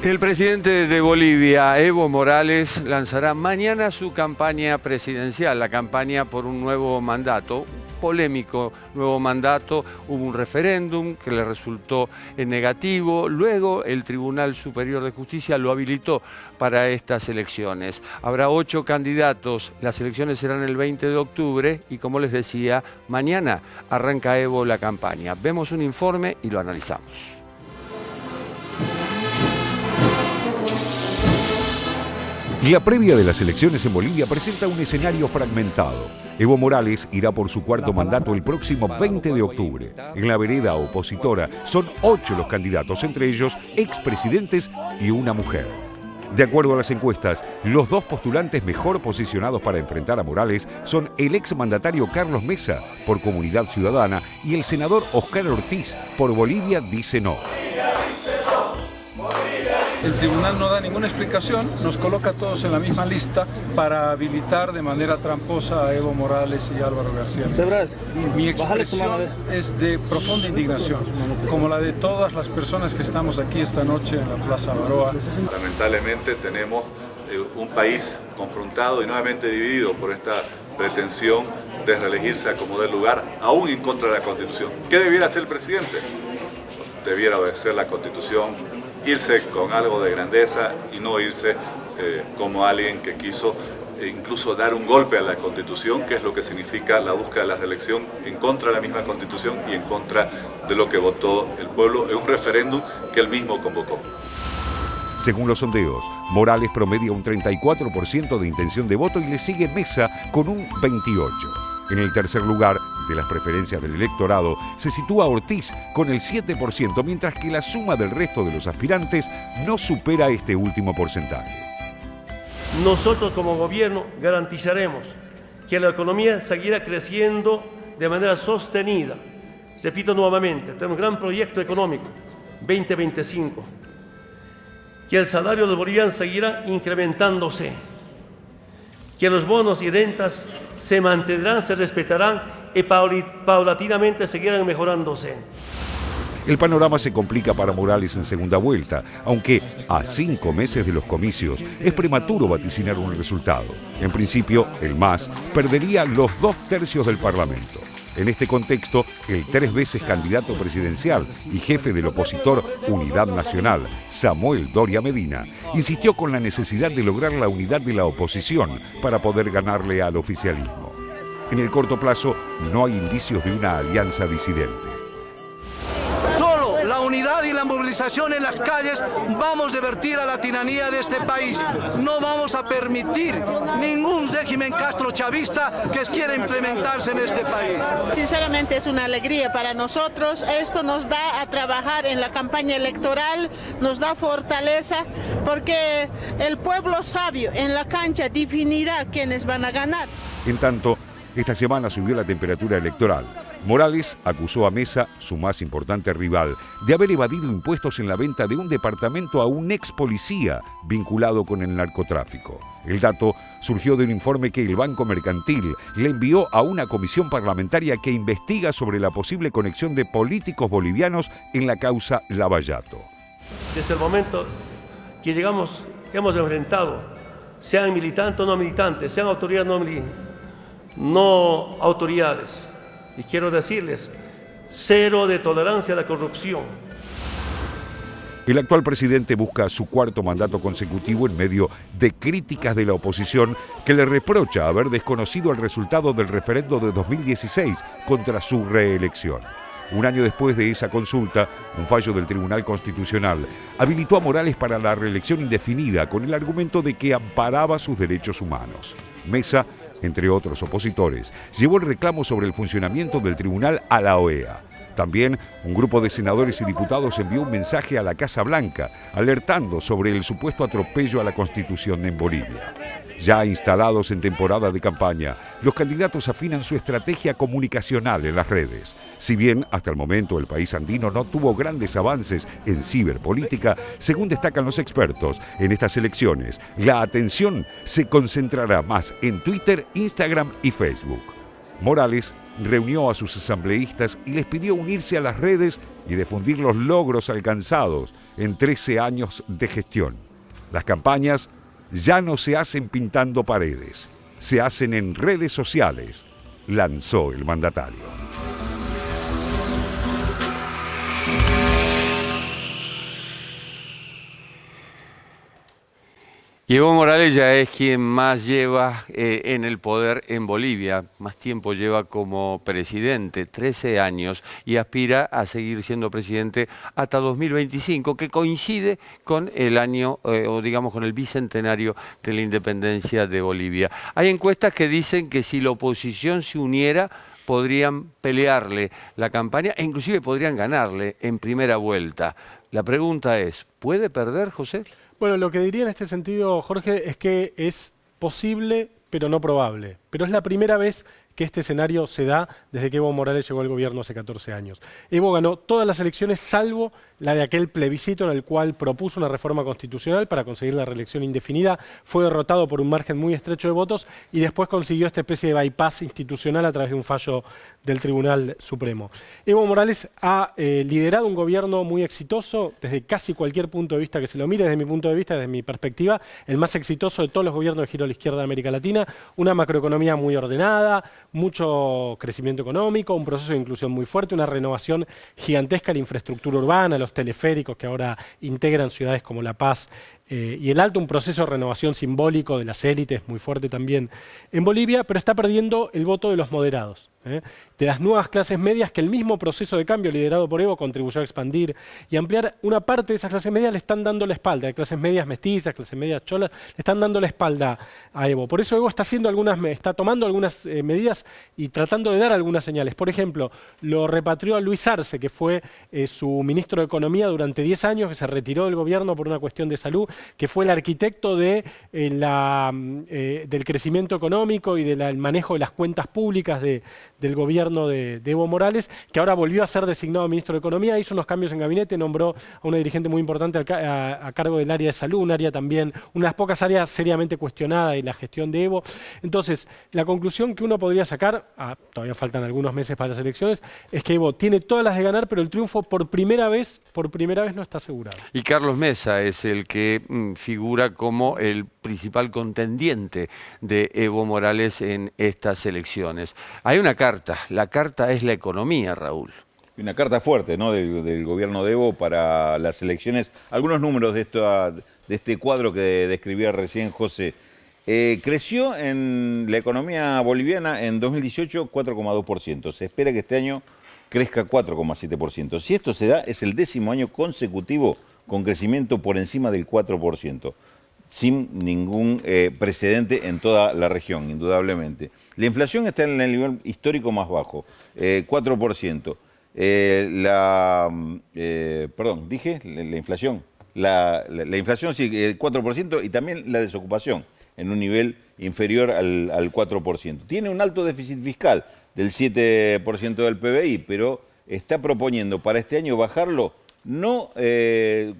El presidente de Bolivia, Evo Morales, lanzará mañana su campaña presidencial, la campaña por un nuevo mandato, polémico nuevo mandato. Hubo un referéndum que le resultó negativo, luego el Tribunal Superior de Justicia lo habilitó para estas elecciones. Habrá 8 candidatos, las elecciones serán el 20 de octubre y, como les decía, mañana arranca Evo la campaña. Vemos un informe y lo analizamos. La previa de las elecciones en Bolivia presenta un escenario fragmentado. Evo Morales irá por su cuarto mandato el próximo 20 de octubre. En la vereda opositora son 8 los candidatos, entre ellos expresidentes y una mujer. De acuerdo a las encuestas, los 2 postulantes mejor posicionados para enfrentar a Morales son el exmandatario Carlos Mesa, por Comunidad Ciudadana, y el senador Oscar Ortiz, por Bolivia Dice No. El tribunal no da ninguna explicación, nos coloca a todos en la misma lista para habilitar de manera tramposa a Evo Morales y Álvaro García. Mi expresión es de profunda indignación, como la de todas las personas que estamos aquí esta noche en la Plaza Baroa. Lamentablemente tenemos un país confrontado y nuevamente dividido por esta pretensión de reelegirse a como dé lugar, aún en contra de la Constitución. ¿Qué debiera hacer el presidente? Debiera obedecer la Constitución, irse con algo de grandeza y no irse como alguien que quiso incluso dar un golpe a la Constitución, que es lo que significa la búsqueda de la reelección en contra de la misma Constitución y en contra de lo que votó el pueblo en un referéndum que él mismo convocó. Según los sondeos, Morales promedia un 34% de intención de voto y le sigue Mesa con un 28%. En el tercer lugar de las preferencias del electorado se sitúa Ortiz con el 7%, mientras que la suma del resto de los aspirantes no supera este último porcentaje. Nosotros como gobierno garantizaremos que la economía seguirá creciendo de manera sostenida. Repito nuevamente, tenemos un gran proyecto económico, 2025, que el salario de los bolivianos seguirá incrementándose, que los bonos y rentas se mantendrán, se respetarán y paulatinamente seguirán mejorándose. El panorama se complica para Morales en segunda vuelta, aunque a 5 meses de los comicios es prematuro vaticinar un resultado. En principio, el MAS perdería los 2/3 del Parlamento. En este contexto, el 3 veces candidato presidencial y jefe del opositor Unidad Nacional, Samuel Doria Medina, insistió con la necesidad de lograr la unidad de la oposición para poder ganarle al oficialismo. En el corto plazo, no hay indicios de una alianza disidente. Solo la unidad y la movilización en las calles vamos a revertir a la tiranía de este país. No vamos a permitir ningún régimen castrochavista que quiera implementarse en este país. Sinceramente es una alegría para nosotros. Esto nos da a trabajar en la campaña electoral, nos da fortaleza, porque el pueblo sabio en la cancha definirá quiénes van a ganar. En tanto, esta semana subió la temperatura electoral. Morales acusó a Mesa, su más importante rival, de haber evadido impuestos en la venta de un departamento a un ex policía vinculado con el narcotráfico. El dato surgió de un informe que el Banco Mercantil le envió a una comisión parlamentaria que investiga sobre la posible conexión de políticos bolivianos en la causa Lavallato. Desde el momento que hemos enfrentado, sean militantes o no militantes, sean autoridades o no autoridades, y quiero decirles, 0 de tolerancia a la corrupción. El actual presidente busca su cuarto mandato consecutivo en medio de críticas de la oposición que le reprocha haber desconocido el resultado del referendo de 2016 contra su reelección. Un año después de esa consulta, un fallo del Tribunal Constitucional habilitó a Morales para la reelección indefinida con el argumento de que amparaba sus derechos humanos. Mesa, entre otros opositores, llevó el reclamo sobre el funcionamiento del tribunal a la OEA. También un grupo de senadores y diputados envió un mensaje a la Casa Blanca, alertando sobre el supuesto atropello a la Constitución en Bolivia. Ya instalados en temporada de campaña, los candidatos afinan su estrategia comunicacional en las redes. Si bien hasta el momento el país andino no tuvo grandes avances en ciberpolítica, según destacan los expertos, en estas elecciones la atención se concentrará más en Twitter, Instagram y Facebook. Morales reunió a sus asambleístas y les pidió unirse a las redes y difundir los logros alcanzados, en 13 años de gestión. Las campañas ya no se hacen pintando paredes, se hacen en redes sociales, lanzó el mandatario. Y Evo Morales ya es quien más lleva en el poder en Bolivia, más tiempo lleva como presidente, 13 años, y aspira a seguir siendo presidente hasta 2025, que coincide con el año, o digamos con el bicentenario de la independencia de Bolivia. Hay encuestas que dicen que si la oposición se uniera, podrían pelearle la campaña e inclusive podrían ganarle en primera vuelta. La pregunta es, ¿puede perder, José? Bueno, lo que diría en este sentido, Jorge, es que es posible, pero no probable. Pero es la primera vez que este escenario se da desde que Evo Morales llegó al gobierno hace 14 años. Evo ganó todas las elecciones salvo la de aquel plebiscito en el cual propuso una reforma constitucional para conseguir la reelección indefinida. Fue derrotado por un margen muy estrecho de votos y después consiguió esta especie de bypass institucional a través de un fallo del Tribunal Supremo. Evo Morales ha liderado un gobierno muy exitoso desde casi cualquier punto de vista que se lo mire, desde mi punto de vista, desde mi perspectiva, el más exitoso de todos los gobiernos de giro a la izquierda de América Latina, una macroeconomía muy ordenada, mucho crecimiento económico, un proceso de inclusión muy fuerte, una renovación gigantesca de la infraestructura urbana, los teleféricos que ahora integran ciudades como La Paz y el Alto, un proceso de renovación simbólico de las élites muy fuerte también en Bolivia, pero está perdiendo el voto de los moderados, de las nuevas clases medias que el mismo proceso de cambio liderado por Evo contribuyó a expandir y ampliar. Una parte de esas clases medias le están dando la espalda, de clases medias mestizas, clases medias cholas, le están dando la espalda a Evo. Por eso Evo está tomando algunas medidas y tratando de dar algunas señales. Por ejemplo, lo repatrió a Luis Arce, que fue su ministro de Economía durante 10 años, que se retiró del gobierno por una cuestión de salud, que fue el arquitecto del crecimiento económico y del manejo de las cuentas públicas del gobierno de Evo Morales, que ahora volvió a ser designado ministro de Economía, hizo unos cambios en gabinete, nombró a una dirigente muy importante a cargo del área de salud, un área también, una de las pocas áreas seriamente cuestionada en la gestión de Evo. Entonces, la conclusión que uno podría sacar, todavía faltan algunos meses para las elecciones, es que Evo tiene todas las de ganar, pero el triunfo por primera vez no está asegurado. Y Carlos Mesa es el que figura como el principal contendiente de Evo Morales en estas elecciones. Hay una carta, la carta es la economía, Raúl. Una carta fuerte, ¿no?, del gobierno de Evo para las elecciones. Algunos números de este cuadro que describía recién José. Creció en la economía boliviana en 2018 4,2%. Se espera que este año crezca 4,7%. Si esto se da, es el 10º año consecutivo con crecimiento por encima del 4%, sin ningún precedente en toda la región, indudablemente. La inflación está en el nivel histórico más bajo, 4%. La inflación. La inflación sí, 4%, y también la desocupación en un nivel inferior al 4%. Tiene un alto déficit fiscal del 7% del PBI, pero está proponiendo para este año bajarlo, no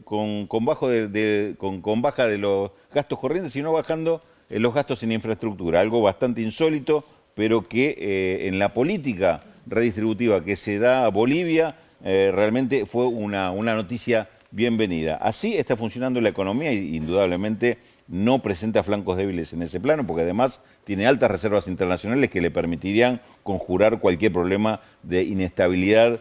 con baja de los gastos corrientes, sino bajando los gastos en infraestructura, algo bastante insólito, pero que en la política redistributiva que se da a Bolivia realmente fue una noticia bienvenida. Así está funcionando la economía y indudablemente no presenta flancos débiles en ese plano, porque además tiene altas reservas internacionales que le permitirían conjurar cualquier problema de inestabilidad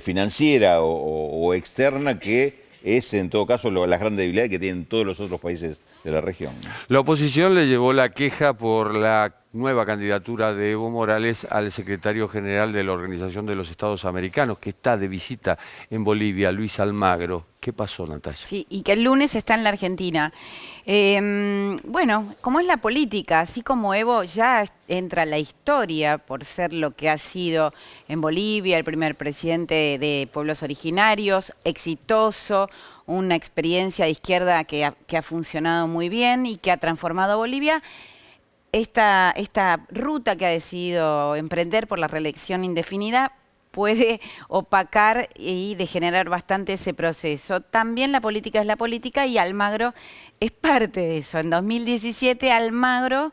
financiera o externa, que es en todo caso la gran debilidad que tienen todos los otros países de la región. La oposición le llevó la queja por la nueva candidatura de Evo Morales al secretario general de la Organización de los Estados Americanos, que está de visita en Bolivia, Luis Almagro. ¿Qué pasó, Natalia? Sí, y que el lunes está en la Argentina. Bueno, como es la política, así como Evo ya entra a la historia por ser lo que ha sido en Bolivia, el primer presidente de pueblos originarios, exitoso, una experiencia de izquierda que ha funcionado muy bien y que ha transformado a Bolivia. Esta ruta que ha decidido emprender por la reelección indefinida puede opacar y degenerar bastante ese proceso. También la política es la política y Almagro es parte de eso. En 2017 Almagro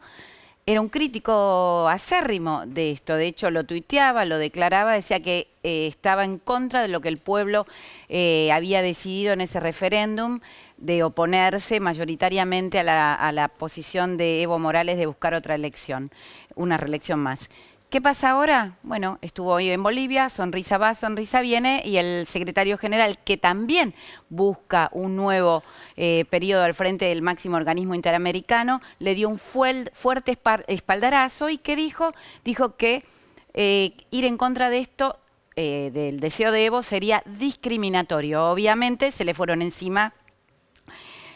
era un crítico acérrimo de esto. De hecho, lo tuiteaba, lo declaraba, decía que estaba en contra de lo que el pueblo había decidido en ese referéndum, de oponerse mayoritariamente a la posición de Evo Morales de buscar otra elección, una reelección más. ¿Qué pasa ahora? Bueno, estuvo hoy en Bolivia, sonrisa va, sonrisa viene, y el secretario general, que también busca un nuevo periodo al frente del máximo organismo interamericano, le dio un fuerte espaldarazo y ¿qué dijo? Dijo que ir en contra de esto, del deseo de Evo, sería discriminatorio. Obviamente se le fueron encima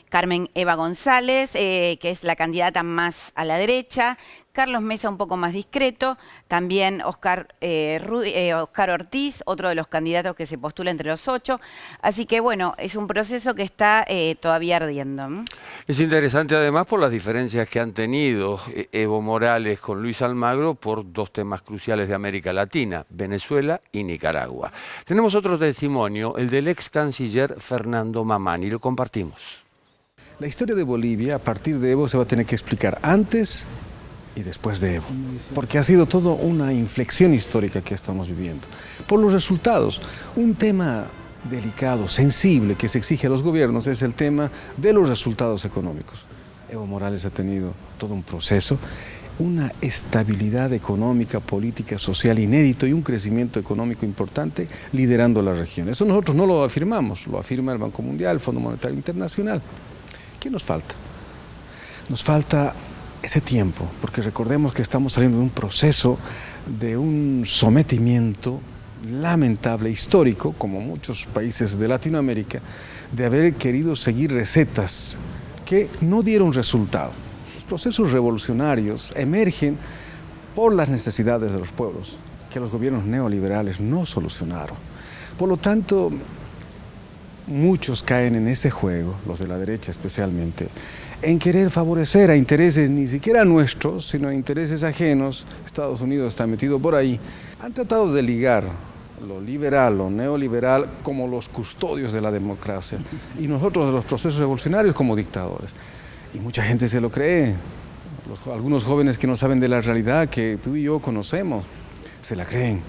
Carmen Eva González, que es la candidata más a la derecha, Carlos Mesa un poco más discreto, también Oscar Ortiz, otro de los candidatos que se postula entre los 8. Así que bueno, es un proceso que está todavía ardiendo. Es interesante además por las diferencias que han tenido Evo Morales con Luis Almagro por dos temas cruciales de América Latina, Venezuela y Nicaragua. Tenemos otro testimonio, el del ex canciller Fernando Mamani, lo compartimos. La historia de Bolivia a partir de Evo se va a tener que explicar antes y después de Evo, porque ha sido toda una inflexión histórica que estamos viviendo. Por los resultados, un tema delicado, sensible, que se exige a los gobiernos es el tema de los resultados económicos. Evo Morales ha tenido todo un proceso, una estabilidad económica, política, social inédito y un crecimiento económico importante liderando la región. Eso nosotros no lo afirmamos, lo afirma el Banco Mundial, el Fondo Monetario Internacional. ¿Qué nos falta? Nos falta ese tiempo, porque recordemos que estamos saliendo de un proceso de un sometimiento lamentable, histórico, como muchos países de Latinoamérica, de haber querido seguir recetas que no dieron resultado. Los procesos revolucionarios emergen por las necesidades de los pueblos, que los gobiernos neoliberales no solucionaron. Por lo tanto, muchos caen en ese juego, los de la derecha especialmente, en querer favorecer a intereses ni siquiera nuestros, sino a intereses ajenos. Estados Unidos está metido por ahí. Han tratado de ligar lo liberal, lo neoliberal, como los custodios de la democracia, y nosotros de los procesos revolucionarios como dictadores. Y mucha gente se lo cree. Algunos jóvenes que no saben de la realidad que tú y yo conocemos, se la creen.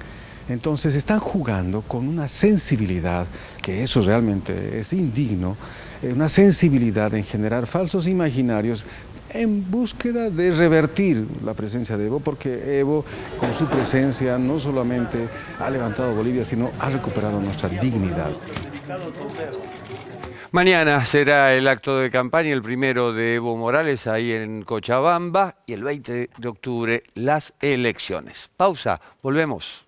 Entonces están jugando con una sensibilidad, que eso realmente es indigno, una sensibilidad en generar falsos imaginarios en búsqueda de revertir la presencia de Evo, porque Evo con su presencia no solamente ha levantado Bolivia, sino ha recuperado nuestra dignidad. Mañana será el acto de campaña, el primero de Evo Morales ahí en Cochabamba, y el 20 de octubre las elecciones. Pausa, volvemos.